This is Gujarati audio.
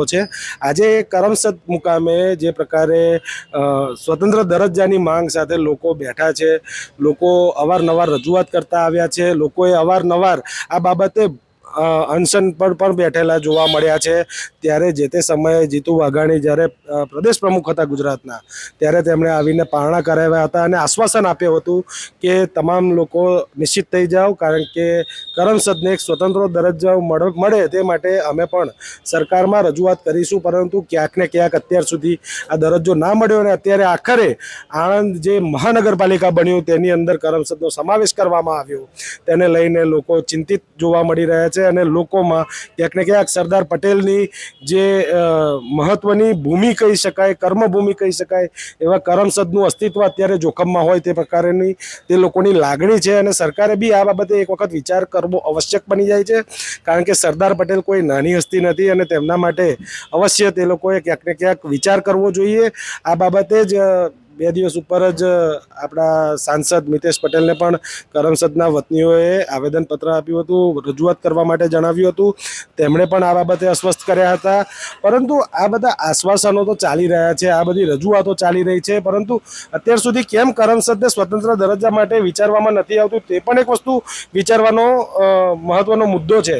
છે। આજે કરમસદ મુકામે જે પ્રકારે સ્વતંત્ર દરજ્જાની માંગ સાથે લોકો બેઠા છે, લોકો અવારનવાર રજૂઆત કરતા આવ્યા છે, લોકોએ અવારનવાર આ બાબતે અનશન પર પણ બેઠેલા જોવા મળ્યા છે। ત્યારે જે તે સમયે જીતુ વાઘાણી જ્યારે પ્રદેશ પ્રમુખ હતા ગુજરાતના, ત્યારે તેમણે આવીને પારણા કરાવ્યા હતા અને આશ્વાસન આપ્યું હતું કે તમામ લોકો નિશ્ચિત થઈ જાઓ, કારણ કે કરમસદને એક સ્વતંત્ર દરજ્જો મળે તે માટે અમે પણ સરકારમાં રજૂઆત કરીશું। પરંતુ ક્યાંક ને ક્યાંક અત્યાર સુધી આ દરજ્જો ના મળ્યો અને અત્યારે આખરે આણંદ જે મહાનગરપાલિકા બન્યું તેની અંદર કરમસદનો સમાવેશ કરવામાં આવ્યો, તેને લઈને લોકો ચિંતિત જોવા મળી રહ્યા છે અને લોકોમાં ક્યાંક ને ક્યાંક સરદાર પટેલની જે મહત્વની ભૂમિ કહી શકાય, કર્મભૂમિ કહી શકાય એવા કરમસદનું અસ્તિત્વ અત્યારે જોખમમાં હોય તે પ્રકારની તે લોકોની લાગણી છે અને સરકારે બી આ બાબતે એક વખત વિચાર કરવો આવશ્યક બની જાય છે, કારણ કે સરદાર પટેલ કોઈ નાની હસ્તી નથી અને તેમના માટે અવશ્ય તે લોકોએ ક્યાંક ને ક્યાંક વિચાર કરવો જોઈએ। આ બાબતે જ 2 દિવસ ઉપર જ આપણા સાંસદ મિતેશ પટેલને પણ કરમસદના વતનીઓએ આવેદનપત્ર આપ્યું હતું, રજૂઆત કરવા માટે જણાવ્યું હતું। તેમણે પણ આ બાબતે અસ્વસ્થ કર્યા હતા। પરંતુ આ બધા આશ્વાસનો તો ચાલી રહ્યા છે, આ બધી રજૂઆતો ચાલી રહી છે, પરંતુ અત્યાર સુધી કેમ કરમસદને સ્વતંત્ર દરજ્જા માટે વિચારવામાં નથી આવતું તે પણ એક વસ્તુ વિચારવાનો મહત્વનો મુદ્દો છે।